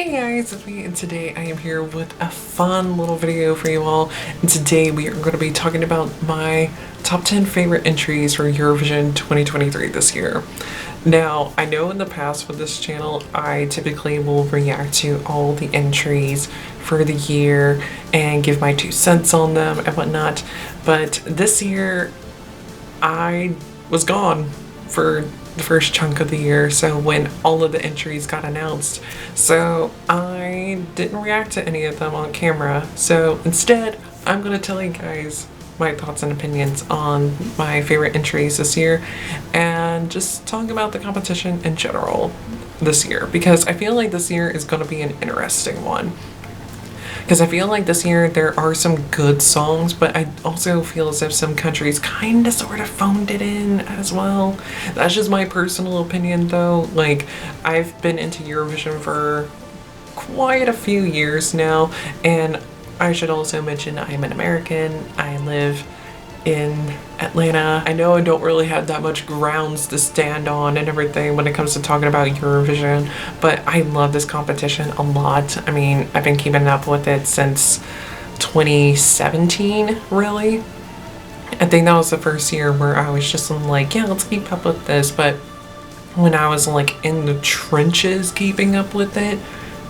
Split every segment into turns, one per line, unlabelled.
Hey guys, it's me, and today I am here with a fun little video for you all. And today we are going to be talking about my top 10 favorite entries for Eurovision 2023 this year. Now, I know in the past with this channel, I typically will react to all the entries for the year and give my 2 cents on them and whatnot. But this year, I was gone for the first chunk of the year, so when all of the entries got announced, so I didn't react to any of them on camera. So instead, I'm gonna tell you guys my thoughts and opinions on my favorite entries this year and just talk about the competition in general this year, because I feel like this year is going to be an interesting one. Because I feel like this year there are some good songs, but I also feel as if some countries kind of sort of phoned it in as well. That's just my personal opinion though. Like, I've been into Eurovision for quite a few years now, and I should also mention I am an American. I live in Atlanta. I know I don't really have that much grounds to stand on and everything when it comes to talking about Eurovision, but I love this competition a lot. I mean, I've been keeping up with it since 2017, really. I think that was the first year where I was just like, yeah, let's keep up with this. But when I was like in the trenches keeping up with it,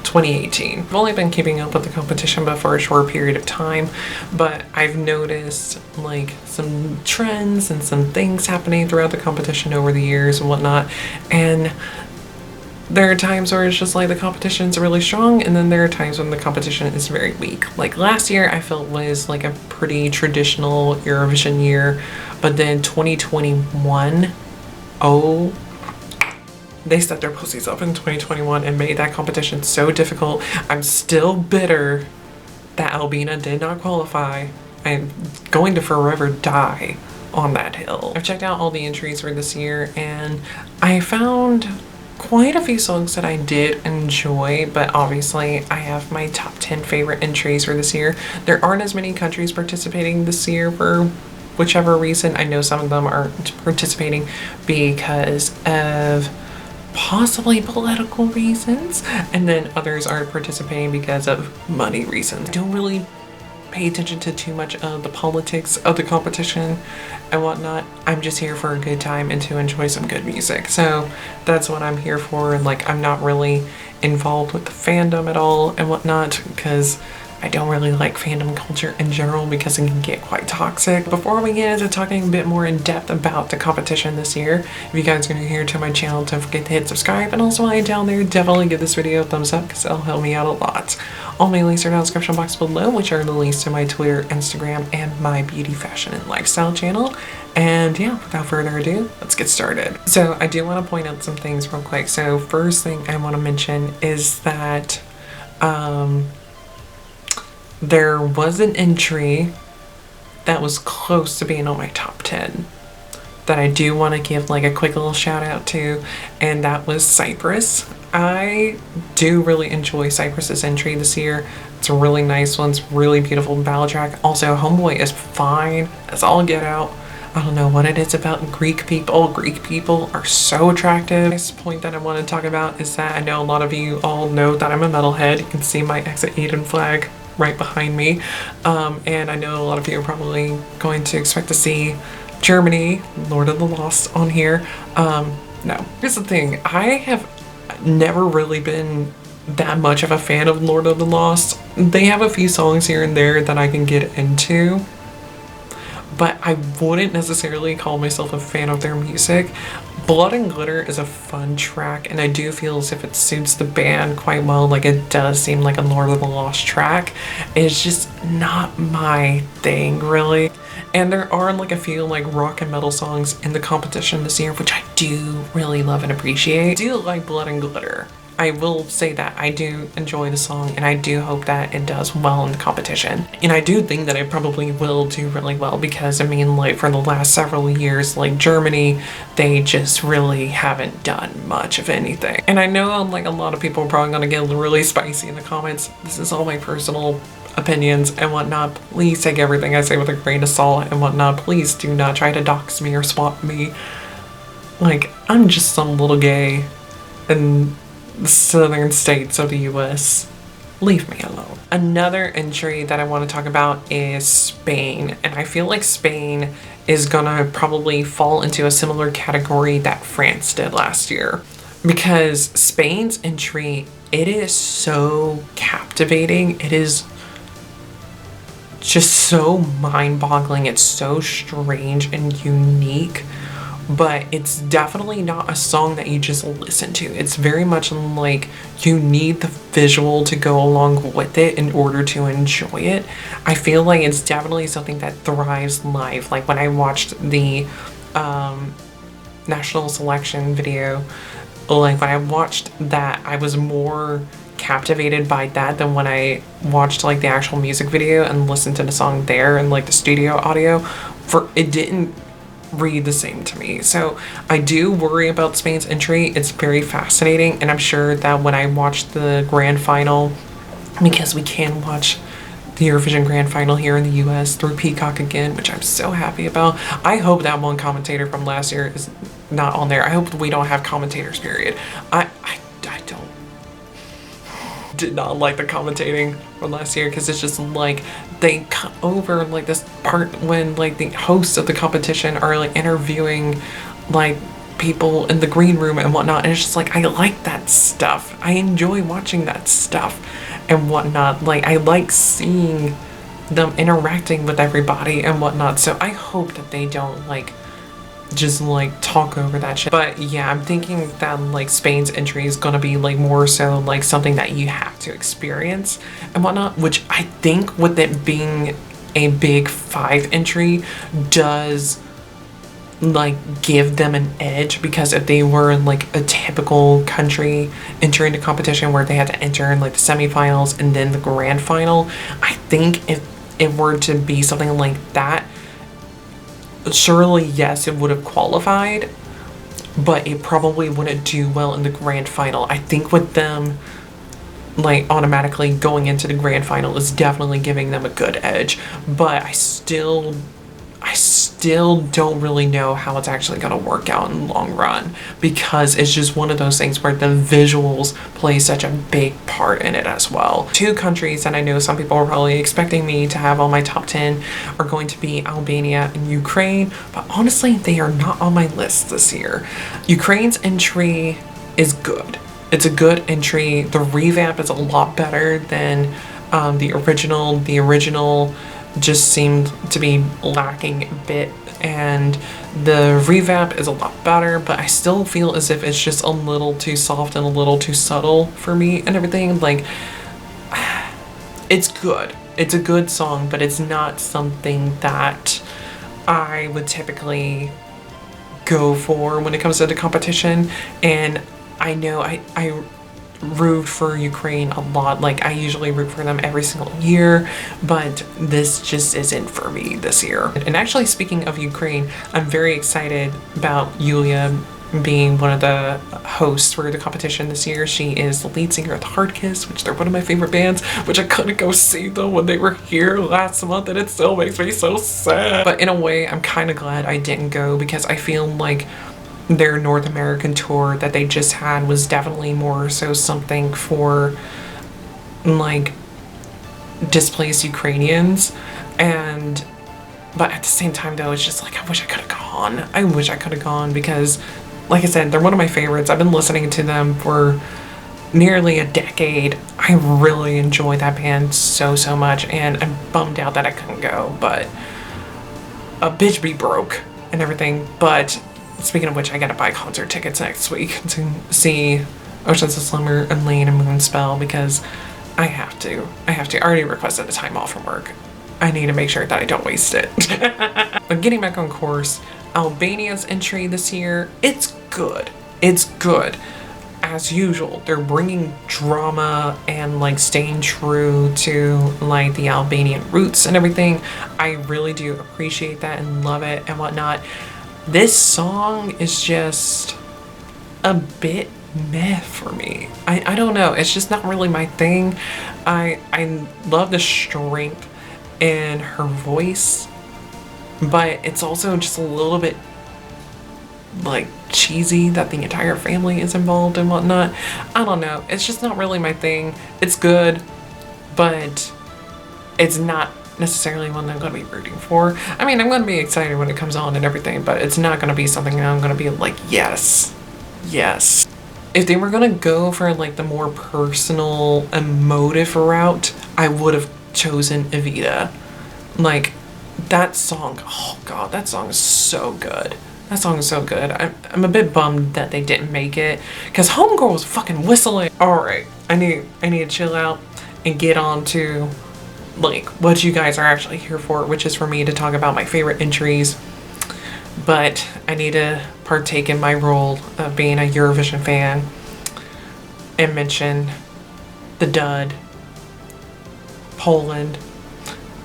2018. I've only been keeping up with the competition but for a short period of time, but I've noticed like some trends and some things happening throughout the competition over the years and whatnot, and there are times where it's just like the competition's really strong, and then there are times when the competition is very weak. Like last year I felt was like a pretty traditional Eurovision year, but then 2021, they set their pussies up in 2021 and made that competition so difficult. I'm still bitter that Albina did not qualify. I'm going to forever die on that hill. I've checked out all the entries for this year and I found quite a few songs that I did enjoy, but obviously I have my top 10 favorite entries for this year. There aren't as many countries participating this year for whichever reason. I know some of them aren't participating because of possibly political reasons, and then others are participating because of money reasons. I don't really pay attention to too much of the politics of the competition and whatnot. I'm just here for a good time and to enjoy some good music. So that's what I'm here for. And like, I'm not really involved with the fandom at all and whatnot, because I don't really like fandom culture in general because it can get quite toxic. Before we get into talking a bit more in depth about the competition this year, if you guys are new here to my channel, don't forget to hit subscribe, and also while you're down there, definitely give this video a thumbs up because it'll help me out a lot. All my links are in the description box below, which are the links to my Twitter, Instagram, and my beauty, fashion, and lifestyle channel. And yeah, without further ado, let's get started. So I do want to point out some things real quick. So first thing I want to mention is that there was an entry that was close to being on my top 10 that I do want to give like a quick little shout out to, and that was Cyprus. I do really enjoy Cyprus's entry this year. It's a really nice one. It's really beautiful ballad track. Also, Homeboy is fine as all get out. I don't know what it is about Greek people. Greek people are so attractive. The next point that I want to talk about is that I know a lot of you all know that I'm a metalhead. You can see my Exit Eden flag right behind me, and I know a lot of you are probably going to expect to see Germany, Lord of the Lost on here. No, here's the thing, I have never really been that much of a fan of Lord of the Lost. They have a few songs here and there that I can get into, but I wouldn't necessarily call myself a fan of their music. Blood and Glitter is a fun track, and I do feel as if it suits the band quite well. Like, it does seem like a Lord of the Lost track. It's just not my thing, really. And there are like a few like rock and metal songs in the competition this year, which I do really love and appreciate. I do like Blood and Glitter. I will say that I do enjoy the song, and I do hope that it does well in the competition. And I do think that it probably will do really well because, I mean, like for the last several years, like Germany, they just really haven't done much of anything. And I know like a lot of people are probably gonna get really spicy in the comments. This is all my personal opinions and whatnot. Please take everything I say with a grain of salt and whatnot. Please do not try to dox me or swap me. Like, I'm just some little gay, and southern states of the US. Leave me alone. Another entry that I want to talk about is Spain, and I feel like Spain is gonna probably fall into a similar category that France did last year. Because Spain's entry, it is so captivating. It is just so mind-boggling. It's so strange and unique, but it's definitely not a song that you just listen to. It's very much like you need the visual to go along with it in order to enjoy it. I feel like it's definitely something that thrives live. Like when I watched the national selection video, like when I watched that, I was more captivated by that than when I watched like the actual music video and listened to the song there and like the studio audio. For it didn't read the same to me. So I do worry about Spain's entry. It's very fascinating, and I'm sure that when I watch the grand final, because we can watch the Eurovision grand final here in the US through Peacock again, which I'm so happy about. I hope that one commentator from last year is not on there. I hope we don't have commentators, period. I did not like the commentating from last year, because it's just like they cut over like this part when like the hosts of the competition are like interviewing like people in the green room and whatnot, and it's just like I like that stuff. I enjoy watching that stuff and whatnot. Like I like seeing them interacting with everybody and whatnot. So I hope that they don't like just like talk over that shit. But yeah, I'm thinking that like Spain's entry is gonna be like more so like something that you have to experience and whatnot, which I think with it being a big 5 entry does like give them an edge, because if they were in like a typical country entering the competition where they had to enter in like the semifinals and then the grand final, I think if it were to be something like that, surely, yes, it would have qualified, but it probably wouldn't do well in the grand final. I think with them like automatically going into the grand final is definitely giving them a good edge, but I still don't really know how it's actually going to work out in the long run, because it's just one of those things where the visuals play such a big part in it as well. 2 countries that I know some people are probably expecting me to have on my top 10 are going to be Albania and Ukraine, but honestly they are not on my list this year. Ukraine's entry is good. It's a good entry. The revamp is a lot better than the original. The original just seemed to be lacking a bit, and the revamp is a lot better, but I still feel as if it's just a little too soft and a little too subtle for me and everything. Like, it's good. It's a good song, but it's not something that I would typically go for when it comes to the competition. And I know I root for Ukraine a lot. Like I usually root for them every single year, but this just isn't for me this year. And actually, speaking of Ukraine, I'm very excited about Yulia being one of the hosts for the competition this year. She is the lead singer of Hard Kiss, which they're one of my favorite bands, which I couldn't go see them when they were here last month, and it still makes me so sad. But in a way, I'm kind of glad I didn't go, because I feel like their North American tour that they just had was definitely more so something for like displaced Ukrainians. But at the same time though, it's just like I wish I could have gone. I wish I could have gone, because like I said, they're one of my favorites. I've been listening to them for nearly a decade. I really enjoy that band so much, and I'm bummed out that I couldn't go, but a bitch be broke and everything. But speaking of which, I gotta buy concert tickets next week to see Oceans of Slumber and Lane and Moonspell, because I have to. I already requested a time off from work. I need to make sure that I don't waste it. But getting back on course, Albania's entry this year, it's good. It's good. As usual, they're bringing drama and like staying true to like the Albanian roots and everything. I really do appreciate that and love it and whatnot. This song is just a bit meh for me. I don't know. It's just not really my thing. I love the strength in her voice, but it's also just a little bit like cheesy that the entire family is involved and whatnot. I don't know. It's just not really my thing. It's good, but it's not necessarily one that I'm going to be rooting for. I mean, I'm going to be excited when it comes on and everything, but it's not going to be something that I'm going to be like, yes, yes. If they were going to go for like the more personal, emotive route, I would have chosen Evita. Like, that song, oh god, that song is so good. That song is so good. I'm a bit bummed that they didn't make it, because Homegirl was fucking whistling. Alright, I need to chill out and get on to like what you guys are actually here for, which is for me to talk about my favorite entries. But I need to partake in my role of being a Eurovision fan and mention the dud, Poland.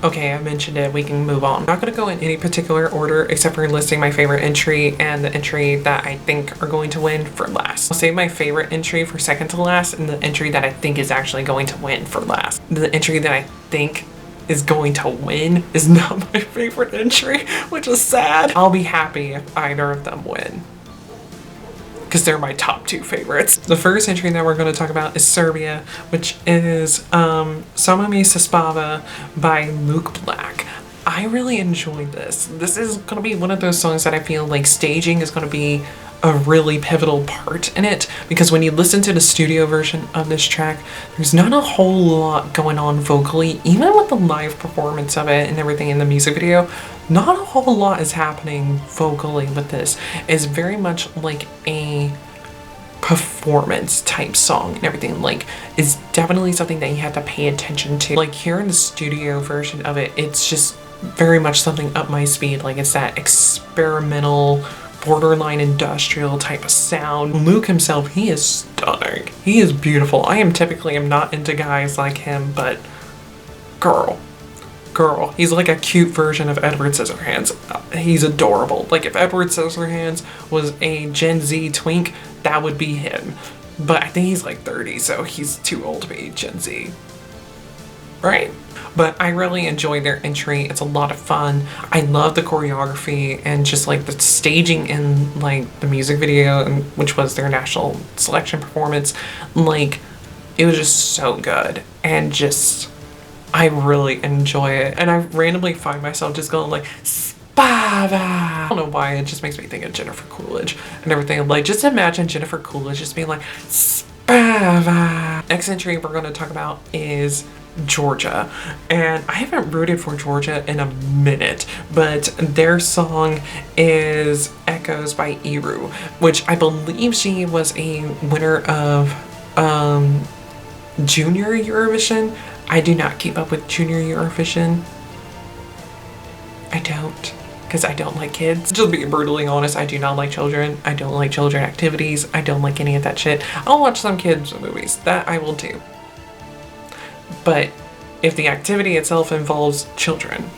Okay, I mentioned it, we can move on. I'm not going to go in any particular order except for listing my favorite entry and the entry that I think are going to win for last. I'll save my favorite entry for second to last and the entry that I think is actually going to win for last. The entry that I think is going to win is not my favorite entry, which is sad. I'll be happy if either of them win, because they're my top two favorites. The first entry that we're going to talk about is Serbia, which is Sama Mi se spava by Luke Black. I really enjoyed this. This is going to be one of those songs that I feel like staging is going to be a really pivotal part in it, because when you listen to the studio version of this track, there's not a whole lot going on vocally, even with the live performance of it and everything in the music video. Not a whole lot is happening vocally with this. It's very much like a performance type song and everything. Like, it's definitely something that you have to pay attention to. Like, here in the studio version of it, it's just very much something up my speed. Like, it's that experimental, borderline industrial type of sound. Luke himself, he is stunning. He is beautiful. I am not into guys like him, but girl, he's like a cute version of Edward Scissorhands. He's adorable. Like, if Edward Scissorhands was a Gen Z twink, that would be him. But I think he's like 30, so he's too old to be Gen Z, right? But I really enjoyed their entry. It's a lot of fun. I love the choreography and just like the staging in like the music video, which was their national selection performance. Like, it was just so good, and just, I really enjoy it. And I randomly find myself just going like, Spava. I don't know why, it just makes me think of Jennifer Coolidge and everything. Like, just imagine Jennifer Coolidge just being like, Spava. Next entry we're going to talk about is Georgia, and I haven't rooted for Georgia in a minute, but their song is Echoes by Iru, which I believe she was a winner of Junior Eurovision. I do not keep up with Junior Eurovision. I don't, because I don't like kids. Just being brutally honest, I do not like children. I don't like children activities. I don't like any of that shit. I'll watch some kids movies, that I will do. But if the activity itself involves children,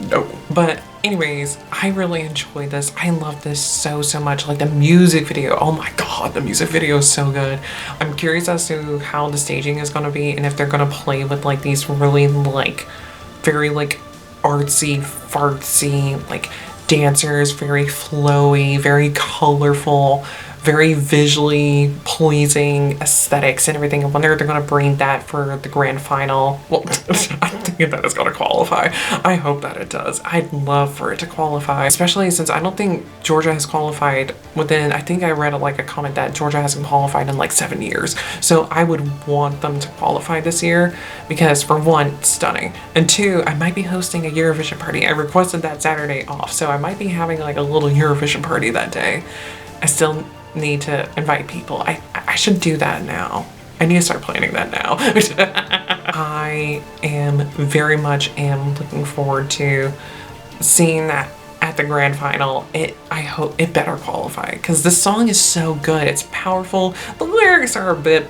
no. But anyways, I really enjoyed this. I love this so much. Like, the music video, oh my god, the music video is so good. I'm curious as to how the staging is going to be, and if they're going to play with like these really like very like artsy fartsy like dancers, very flowy, very colorful, very visually pleasing aesthetics and everything. I wonder if they're going to bring that for the grand final. Well, I think that it's going to qualify. I hope that it does. I'd love for it to qualify, especially since I don't think Georgia has qualified within, I think I read like a comment that Georgia hasn't qualified in like 7 years. So I would want them to qualify this year, because for one, it's stunning, and two, I might be hosting a Eurovision party. I requested that Saturday off, so I might be having like a little Eurovision party that day. I still need to invite people. I should do that now. I need to start planning that now. I am very much looking forward to seeing that at the grand final. I hope it better qualify, because this song is so good. It's powerful. The lyrics are a bit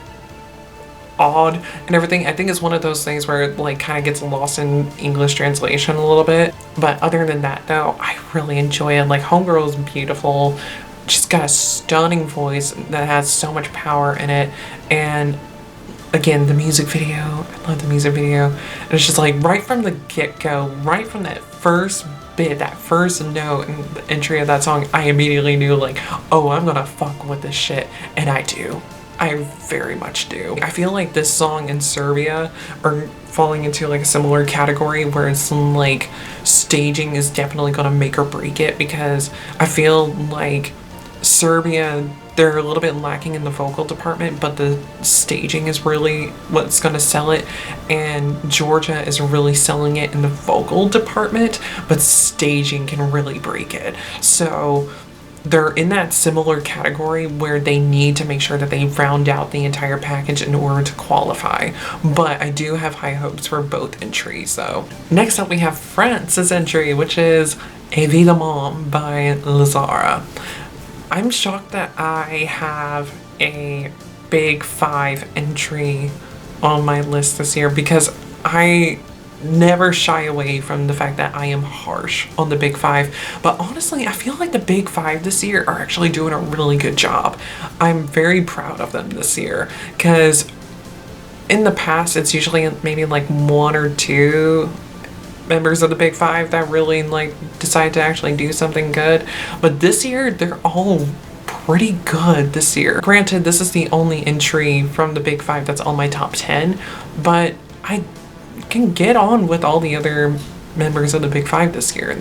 odd and everything. I think it's one of those things where it like kind of gets lost in English translation a little bit. But other than that though, I really enjoy it. Like, Homegirl is beautiful. She's got a stunning voice that has so much power in it. And again, the music video, I love the music video. And it's just like right from the get-go, right from that first bit, that first note in the entry of that song, I immediately knew like, oh, I'm gonna fuck with this shit. And I do. I very much do. I feel like this song and Serbia are falling into like a similar category where it's like staging is definitely gonna make or break it, because I feel like Serbia, they're a little bit lacking in the vocal department, but the staging is really what's going to sell it. And Georgia is really selling it in the vocal department, but staging can really break it. So they're in that similar category where they need to make sure that they round out the entire package in order to qualify. But I do have high hopes for both entries though. Next up we have France's entry, which is Évidemment by Lazara. I'm shocked that I have a Big Five entry on my list this year, because I never shy away from the fact that I am harsh on the Big Five. But honestly, I feel like the Big Five this year are actually doing a really good job. I'm very proud of them this year, because in the past, it's usually maybe like one or two members of the Big Five that really like decide to actually do something good. But this year, they're all pretty good this year. Granted, this is the only entry from the Big Five that's on my top 10, but I can get on with all the other members of the Big Five this year.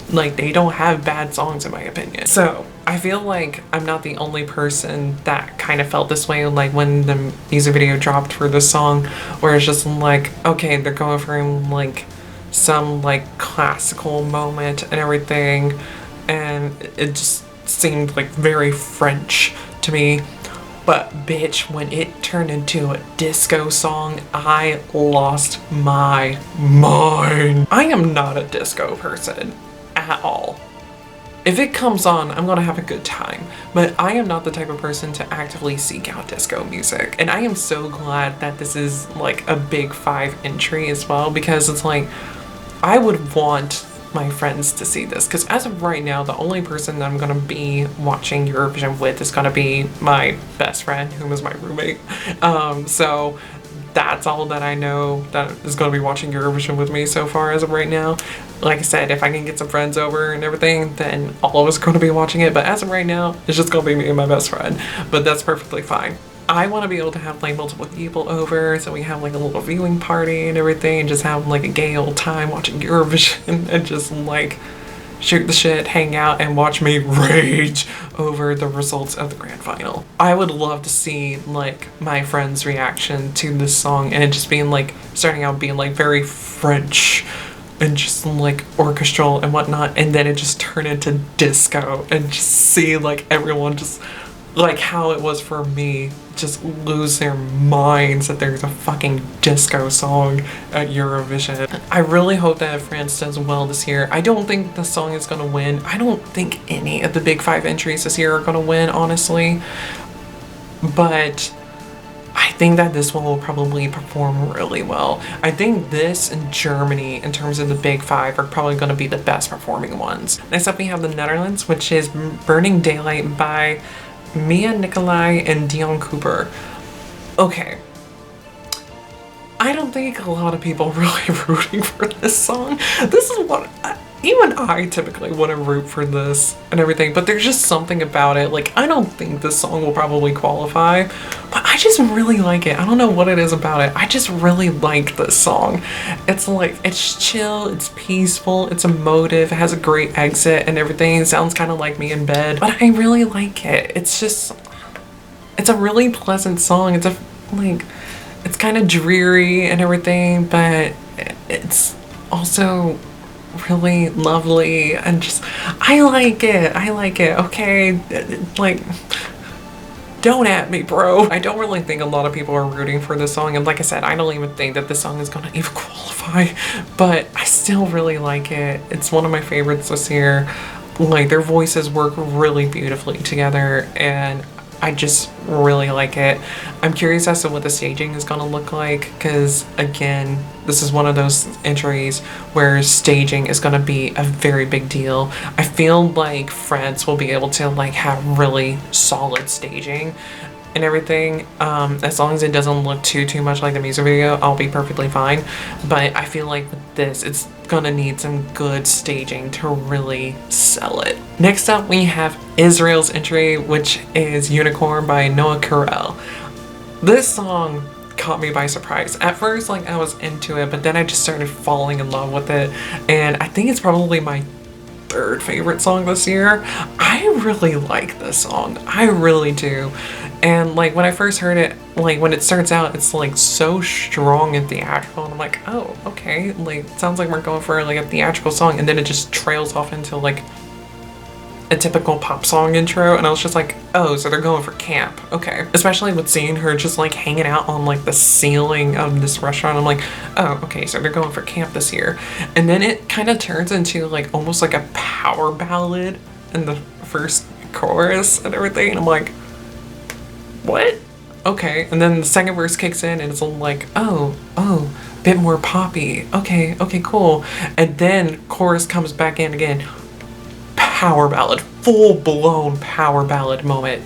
Like they don't have bad songs in my opinion. So I feel like I'm not the only person that kind of felt this way, like when the music video dropped for this song, where it's just like, okay, they're going for like some like classical moment and everything, and it just seemed like very French to me. But bitch, when it turned into a disco song, I lost my mind. I am not a disco person at all. If it comes on, I'm gonna have a good time, but I am not the type of person to actively seek out disco music. And I am so glad that this is like a Big Five entry as well, because it's like, I would want my friends to see this, because as of right now, the only person that I'm gonna be watching Eurovision with is gonna be my best friend, whom is my roommate. So that's all that I know that is going to be watching Eurovision with me so far as of right now. Like I said, if I can get some friends over and everything, then all of us are going to be watching it. But as of right now, it's just going to be me and my best friend. But that's perfectly fine. I want to be able to have like multiple people over, so we have like a little viewing party and everything, and just have like a gay old time watching Eurovision and just like shoot the shit, hang out, and watch me rage over the results of the grand final. I would love to see like my friends' reaction to this song, and it just being like, starting out being like very French and just like orchestral and whatnot, and then it just turned into disco, and just see like everyone just like how it was for me, just lose their minds that there's a fucking disco song at Eurovision. I really hope that France does well this year. I don't think the song is gonna win. I don't think any of the Big Five entries this year are gonna win, honestly. But I think that this one will probably perform really well. I think this and Germany, in terms of the Big Five, are probably gonna be the best performing ones. Next up we have the Netherlands, which is Burning Daylight by Mia Nicolai and Dion Cooper. Okay. I don't think a lot of people are really rooting for this song. This is what even I typically want to root for this and everything, but there's just something about it. Like, I don't think this song will probably qualify, but I just really like it. I don't know what it is about it. I just really like this song. It's like, it's chill, it's peaceful, it's emotive, it has a great exit and everything. It sounds kind of like me in bed, but I really like it. It's just, it's a really pleasant song. It's a, like, it's kind of dreary and everything, but it's also really lovely, and just, I like it, okay? Like, don't at me, bro. I don't really think a lot of people are rooting for this song, and like I said, I don't even think that this song is gonna even qualify, but I still really like it. It's one of my favorites this year. Like, their voices work really beautifully together, and I just really like it. I'm curious as to what the staging is gonna look like, because again, this is one of those entries where staging is gonna be a very big deal. I feel like France will be able to like have really solid staging, and everything. As long as it doesn't look too much like the music video, I'll be perfectly fine. But I feel like with this, it's gonna need some good staging to really sell it. Next up, we have Israel's entry, which is Unicorn by Noah Carell. This song caught me by surprise. At first, like, I was into it, but then I just started falling in love with it, and I think it's probably my third favorite song this year. I really like this song. I really do. And like when I first heard it, like when it starts out, it's like so strong and theatrical, and I'm like, oh, okay, like sounds like we're going for like a theatrical song, and then it just trails off into like a typical pop song intro, and I was just like, oh, so they're going for camp, okay. Especially with seeing her just like hanging out on like the ceiling of this restaurant, I'm like, oh, okay, so they're going for camp this year. And then it kind of turns into like almost like a power ballad in the first chorus and everything, and I'm like, what? Okay. And then the second verse kicks in and it's like, oh, bit more poppy. Okay, cool. And then chorus comes back in again. Power ballad, full blown power ballad moment.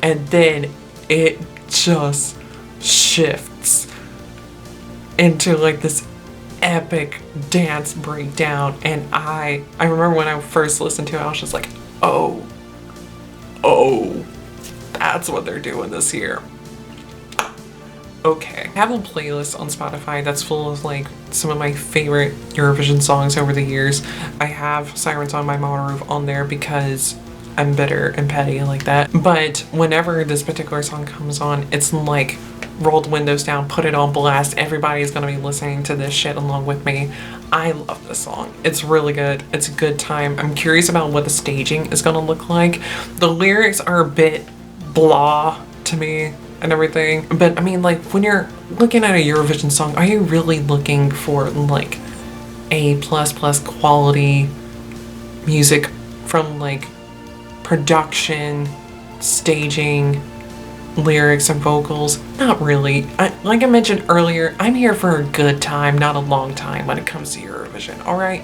And then it just shifts into like this epic dance breakdown. And I remember when I first listened to it, I was just like, oh, that's what they're doing this year. Okay. I have a playlist on Spotify that's full of like some of my favorite Eurovision songs over the years. I have Sirens on My Motor Roof on there because I'm bitter and petty like that. But whenever this particular song comes on, it's like roll the windows down, put it on blast. Everybody's gonna be listening to this shit along with me. I love this song. It's really good. It's a good time. I'm curious about what the staging is gonna look like. The lyrics are a bit blah to me and everything, but I mean, like, when you're looking at a Eurovision song, are you really looking for like A++ quality music from like production, staging, lyrics, and vocals? Not really. Like I mentioned earlier, I'm here for a good time, not a long time when it comes to Eurovision, alright?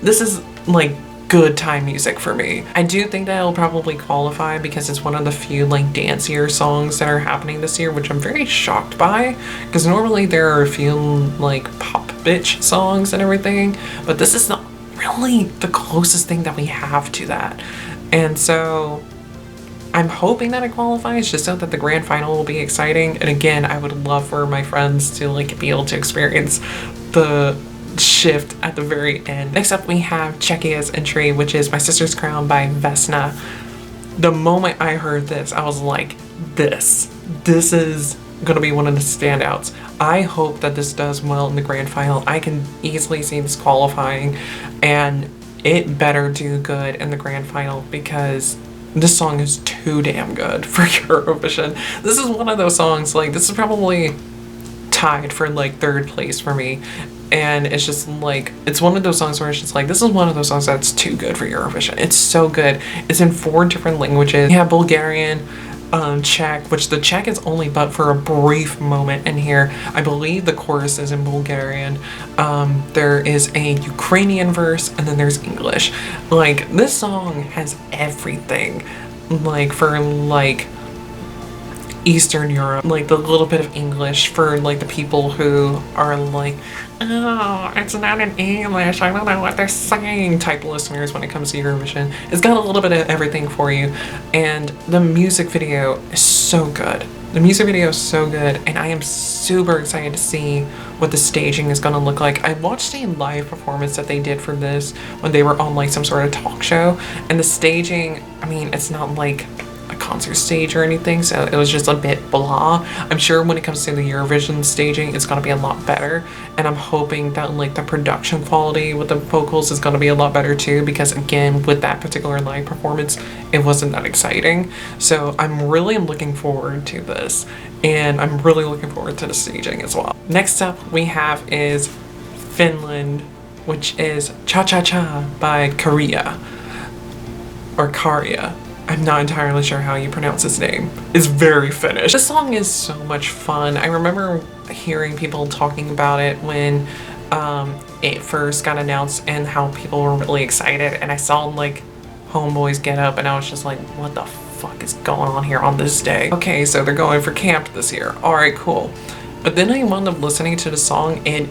This is like good time music for me. I do think that it'll probably qualify because it's one of the few like dancier songs that are happening this year, which I'm very shocked by, because normally there are a few like pop bitch songs and everything, but this is not really the closest thing that we have to that. And so I'm hoping that it qualifies just so that the grand final will be exciting. And again, I would love for my friends to like be able to experience the shift at the very end. Next up, we have Czechia's entry, which is My Sister's Crown by Vesna. The moment I heard this, I was like, this is gonna be one of the standouts. I hope that this does well in the grand final. I can easily see this qualifying, and it better do good in the grand final because this song is too damn good for Eurovision. This is one of those songs, like, this is probably tied for like third place for me. And it's just like, it's one of those songs where it's just like, this is one of those songs that's too good for Eurovision. It's so good. It's in 4 different languages. You have Bulgarian, Czech, which the Czech is only but for a brief moment in here. I believe the chorus is in Bulgarian. There is a Ukrainian verse, and then there's English. Like, this song has everything, like, for like Eastern Europe, like the little bit of English for like the people who are like, oh, it's not in English, I don't know what they're saying type listeners when it comes to Eurovision. It's got a little bit of everything for you, and the music video is so good. The music video is so good, and I am super excited to see what the staging is going to look like. I watched a live performance that they did for this when they were on like some sort of talk show, and the staging, I mean, it's not like a concert stage or anything, so it was just a bit blah. I'm sure when it comes to the Eurovision staging, it's gonna be a lot better, and I'm hoping that like the production quality with the vocals is gonna be a lot better too, because again, with that particular live performance, it wasn't that exciting. So I'm really looking forward to this, and I'm really looking forward to the staging as well. Next up we have is Finland, which is Cha Cha Cha by Karia, or Karia. I'm not entirely sure how you pronounce his name. It's very Finnish. This song is so much fun. I remember hearing people talking about it when it first got announced and how people were really excited, and I saw like homeboys get up and I was just like, what the fuck is going on here on this day? Okay, so they're going for camp this year. All right, cool. But then I wound up listening to the song, and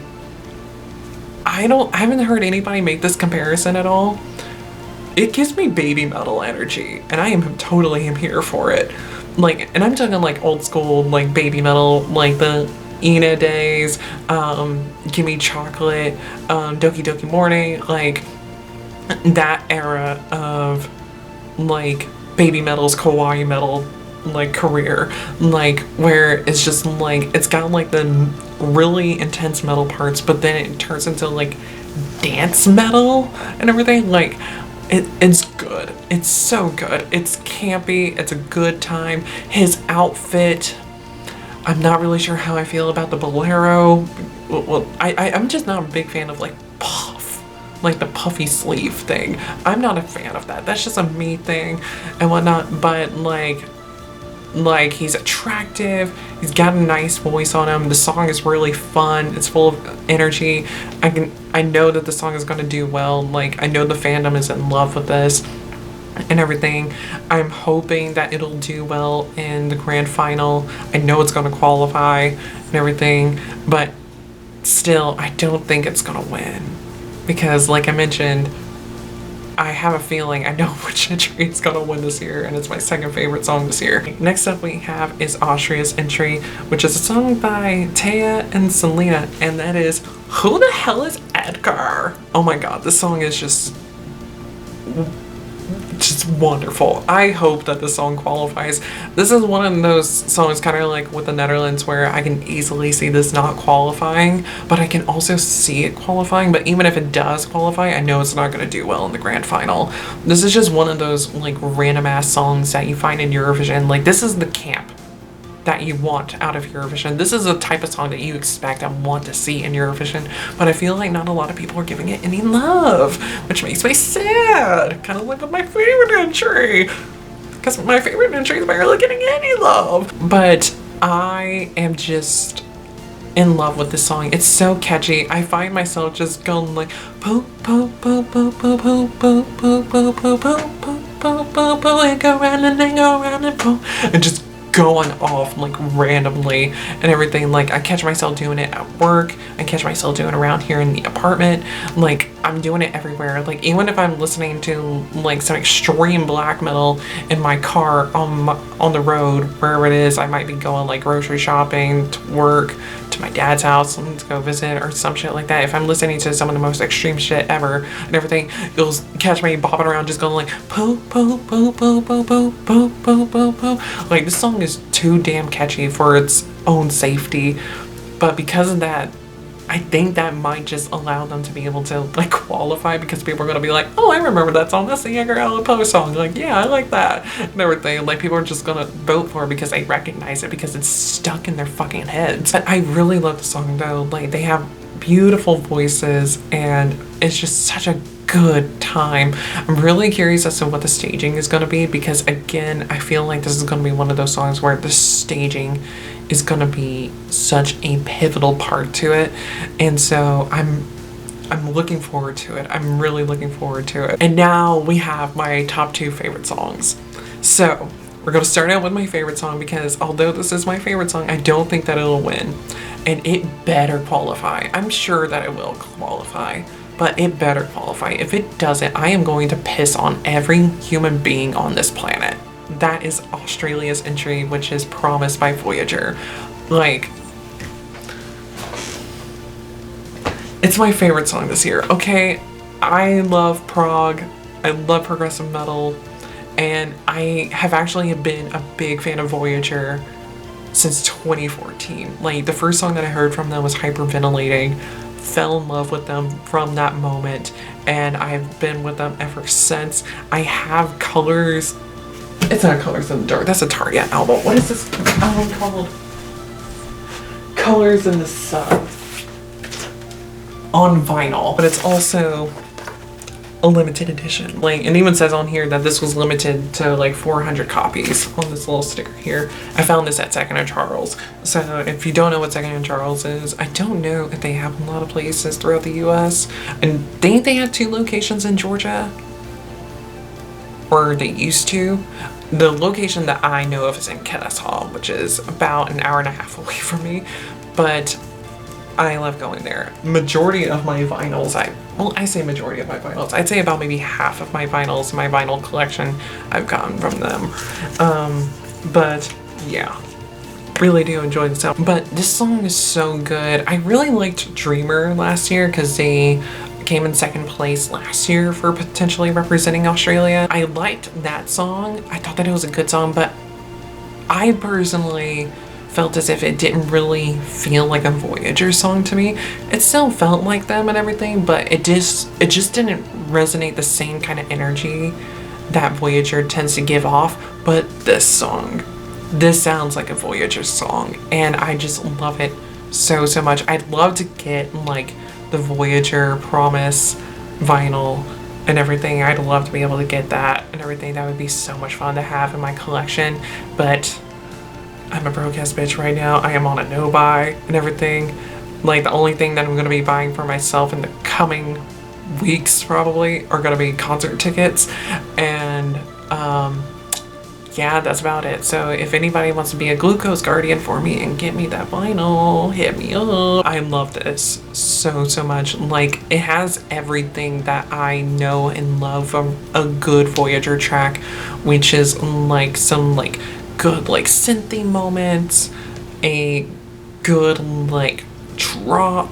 I haven't heard anybody make this comparison at all. It gives me baby metal energy, and I am totally here for it. Like, and I'm talking like old school, like baby metal, like the Ina days, Gimme Chocolate, Doki Doki Morning, like that era of like baby metal's kawaii metal like career, like where it's just like it's got like the really intense metal parts, but then it turns into like dance metal and everything. Like it's good. It's so good. It's campy. It's a good time. His outfit, I'm not really sure how I feel about the bolero. Well, I'm just not a big fan of like puff, like the puffy sleeve thing. I'm not a fan of that. That's just a me thing and whatnot. But like he's attractive. He's got a nice voice on him. The song is really fun. It's full of energy. I know that the song is going to do well. Like, I know the fandom is in love with this and everything. I'm hoping that it'll do well in the grand final. I know it's going to qualify and everything, but still, I don't think it's going to win because, like I mentioned, I have a feeling I know which entry is gonna win this year, and it's my second favorite song this year. Next up we have is Austria's entry, which is a song by Taya and Selena, and that is Who the Hell is Edgar? Oh my god, this song is just wonderful. I hope that the song qualifies. This is one of those songs kind of like with the Netherlands where I can easily see this not qualifying, but I can also see it qualifying. But even if it does qualify, I know it's not going to do well in the grand final. This is just one of those like random ass songs that you find in Eurovision. Like, this is the camp that you want out of Eurovision. This is a type of song that you expect and want to see in Eurovision, but I feel like not a lot of people are giving it any love, which makes me sad. Kind of like with my favorite entry, because my favorite entry is barely getting any love. But I am just in love with this song. It's so catchy. I find myself just going like poo poo poo poo poo poo poo poo poo poo poo poo poo poo and go around and then go around and poo, and just going off like randomly and everything. Like, I catch myself doing it at work. I catch myself doing it around here in the apartment. Like, I'm doing it everywhere. Like, even if I'm listening to like some extreme black metal in my car on the road, wherever it is, I might be going like grocery shopping, to work, to my dad's house, to go visit or some shit like that. If I'm listening to some of the most extreme shit ever and everything, you'll catch me bopping around just going like poo poo poo poo poo poo poo poo poo poo. Like, this song is too damn catchy for its own safety, but because of that, I think that might just allow them to be able to like qualify, because people are gonna be like, oh, I remember that song, that's the Edgar Allan Poe song, like, yeah, I like that and everything. Like, people are just gonna vote for it because they recognize it, because it's stuck in their fucking heads. But I really love the song though. Like, they have beautiful voices and it's just such a good time. I'm really curious as to what the staging is going to be, because again, I feel like this is going to be one of those songs where the staging is going to be such a pivotal part to it, and so I'm looking forward to it. I'm really looking forward to it. And now we have my top 2 favorite songs. So we're going to start out with my favorite song, because although this is my favorite song, I don't think that it'll win, and it better qualify. I'm sure that it will qualify, but it better qualify. If it doesn't, I am going to piss on every human being on this planet. That is Australia's entry, which is Promised by Voyager. Like, it's my favorite song this year. Okay, I love prog, I love progressive metal, and I have actually been a big fan of Voyager since 2014. Like, the first song that I heard from them was Hyperventilating. Fell in love with them from that moment, and I've been with them ever since. I have Colors. It's not Colors in the Dark. That's a Target album. What is this album called? Colors in the Sun. On vinyl. But it's also a limited edition. Like, it even says on here that this was limited to like 400 copies on this little sticker here. I found this at Second and Charles. So if you don't know what Second and Charles is, I don't know if they have a lot of places throughout the US. And I think they have 2 locations in Georgia, or they used to. the location that I know of is in Kennesaw, which is about an hour and a half away from me, but I love going there. Majority of my vinyls, I say majority of my vinyls, I'd say about maybe half of my vinyls, my vinyl collection, I've gotten from them. But yeah, really do enjoy the sound. But this song is so good. I really liked Dreamer last year because they came in second place last year for potentially representing Australia. I liked that song. I thought that it was a good song, but I personally felt as if it didn't really feel like a Voyager song to me. It still felt like them and everything, but it just didn't resonate the same kind of energy that Voyager tends to give off. But this sounds like a Voyager song, and I just love it so much. I'd love to get like the Voyager Promise vinyl and everything. I'd love to be able to get that and everything. That would be so much fun to have in my collection, but I'm a broke ass bitch right now. I am on a no buy and everything. Like, the only thing that I'm gonna be buying for myself in the coming weeks probably are gonna be concert tickets, and yeah, that's about it. So if anybody wants to be a glucose guardian for me and get me that vinyl, hit me up. I love this so much. Like, it has everything that I know and love from a good Voyager track, which is like some like good like synthy moments, a good like drop,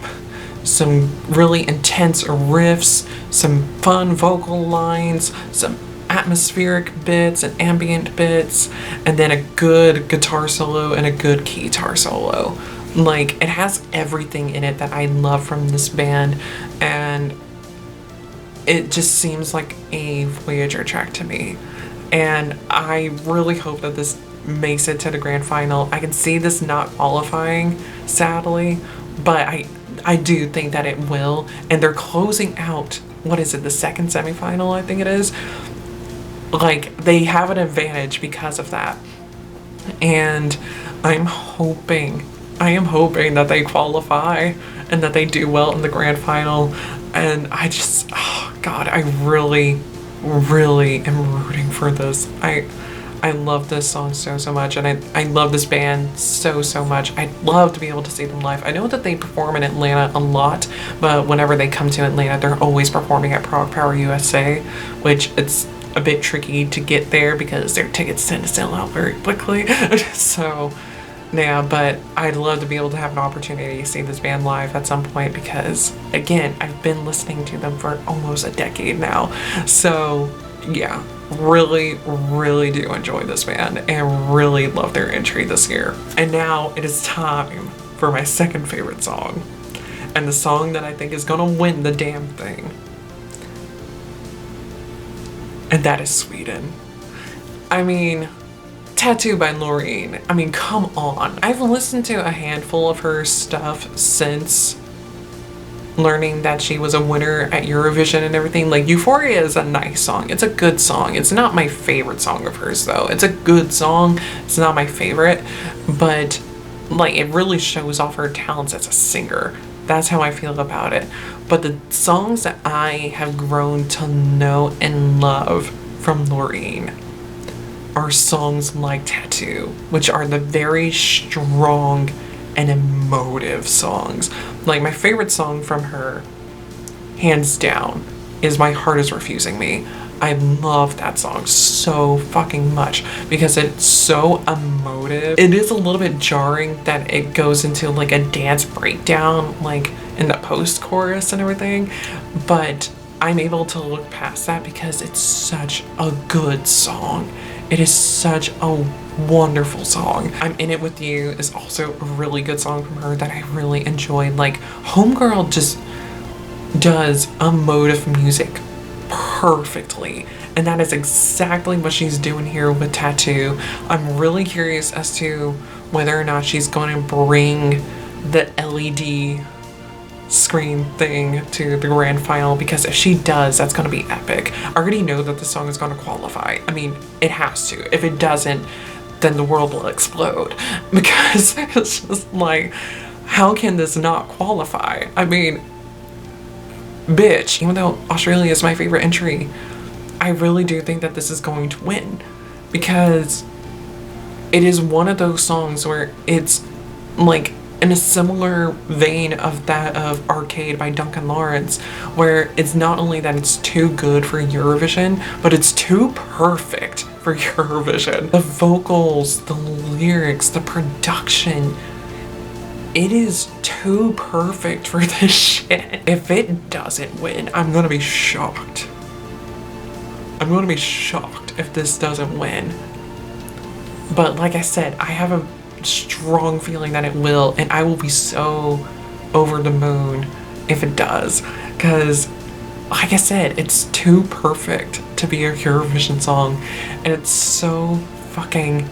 some really intense riffs, some fun vocal lines, some atmospheric bits and ambient bits, and then a good guitar solo and a good guitar solo. Like, it has everything in it that I love from this band, and it just seems like a Voyager track to me. And I really hope that this makes it to the grand final. I can see this not qualifying, sadly, but I do think that it will. And they're closing out, what is it, the second semifinal, I think it is. Like, they have an advantage because of that. And I am hoping that they qualify and that they do well in the grand final. And I just, oh God, I really am rooting for this. I love this song so much, and I love this band so much. I'd love to be able to see them live. I know that they perform in Atlanta a lot, but whenever they come to Atlanta, they're always performing at Prog Power USA, which it's a bit tricky to get there because their tickets tend to sell out very quickly. So yeah, but I'd love to be able to have an opportunity to see this band live at some point because, again, I've been listening to them for almost a decade now. So yeah, really do enjoy this band and really love their entry this year. And now it is time for my second favorite song, and the song that I think is gonna win the damn thing, and that is Sweden. I mean, Tattoo by Loreen. I mean, come on. I've listened to a handful of her stuff since learning that she was a winner at Eurovision and everything. Like, Euphoria is a nice song. It's a good song. It's not my favorite song of hers, though. It's a good song. It's not my favorite, but like, it really shows off her talents as a singer. That's how I feel about it. But the songs that I have grown to know and love from Loreen are songs like Tattoo, which are the very strong and emotive songs. Like, my favorite song from her, hands down, is My Heart Is Refusing Me. I love that song so fucking much because it's so emotive. It is a little bit jarring that it goes into like a dance breakdown, like in the post-chorus and everything, but I'm able to look past that because it's such a good song. It is such a wonderful song. I'm In It With You is also a really good song from her that I really enjoy. Like, Homegirl just does emotive music perfectly, and that is exactly what she's doing here with Tattoo. I'm really curious as to whether or not she's going to bring the LED screen thing to the grand final, because if she does, that's going to be epic. I already know that the song is going to qualify. I mean, it has to. If it doesn't, then the world will explode, because it's just like, how can this not qualify? I mean, bitch, even though Australia is my favorite entry, I really do think that this is going to win. because it is one of those songs where it's like in a similar vein of that of Arcade by Duncan Lawrence, where it's not only that it's too good for Eurovision, but it's too perfect for Eurovision. The vocals, the lyrics, the production, it is too perfect for this shit. If it doesn't win, I'm gonna be shocked. I'm gonna be shocked if this doesn't win. But like I said, I have a strong feeling that it will, and I will be so over the moon if it does, because like I said, it's too perfect to be a Eurovision song, and it's so fucking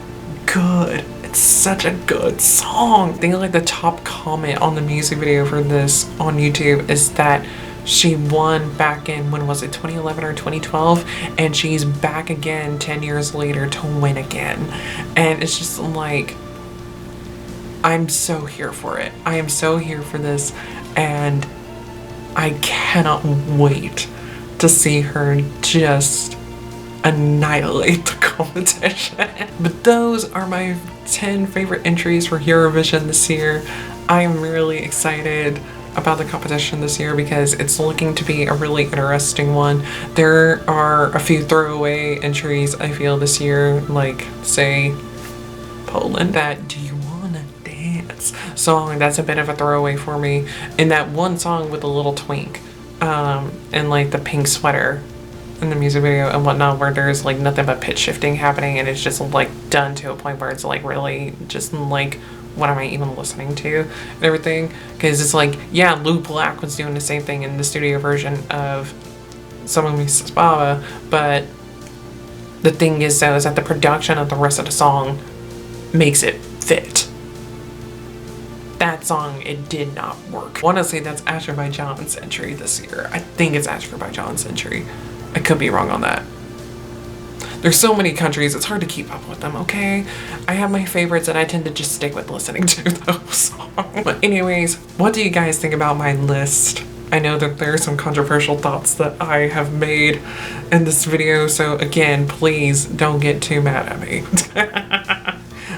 good. It's such a good song. I think like the top comment on the music video for this on YouTube is that she won back in, when was it, 2011 or 2012, and she's back again 10 years later to win again. And it's just like, I'm so here for it. I am so here for this, and I cannot wait to see her just annihilate the competition. But those are my 10 favorite entries for Eurovision this year. I am really excited about the competition this year because it's looking to be a really interesting one. There are a few throwaway entries I feel this year, like say Poland, that Do You Wanna Dance song, that's a bit of a throwaway for me. And that one song with the little twink and like the pink sweater in the music video and whatnot, where there's like nothing but pitch shifting happening, and it's just like done to a point where it's like really just like, what am I even listening to and everything? Because it's like, yeah, Lou Black was doing the same thing in the studio version of Someone Meets Baba, but the thing is though is that the production of the rest of the song makes it fit. That song, it did not work. I want to say that's Azerbaijan's entry this year. I think it's Azerbaijan's entry. I could be wrong on that. There's so many countries, it's hard to keep up with them, okay? I have my favorites and I tend to just stick with listening to those songs. But anyways, what do you guys think about my list? I know that there are some controversial thoughts that I have made in this video, so again, please don't get too mad at me.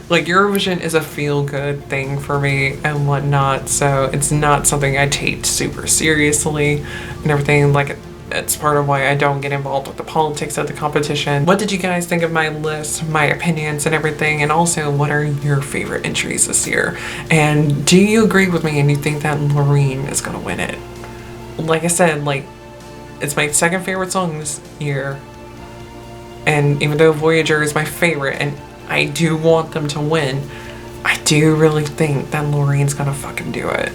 Like, Eurovision is a feel-good thing for me and whatnot, so it's not something I take super seriously and everything. Like, it's part of why I don't get involved with the politics of the competition. What did you guys think of my list, my opinions and everything? And also, what are your favorite entries this year? And do you agree with me and you think that Loreen is gonna win it? Like I said, like, it's my second favorite song this year. And even though Voyager is my favorite and I do want them to win, I do really think that Loreen's gonna fucking do it.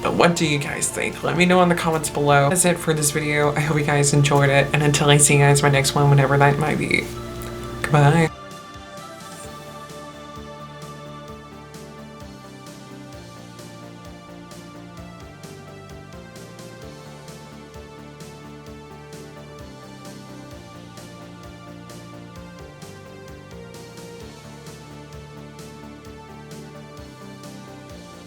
But what do you guys think? Let me know in the comments below. That's it for this video. I hope you guys enjoyed it, and until I see you guys in my next one, whenever that might be. Goodbye.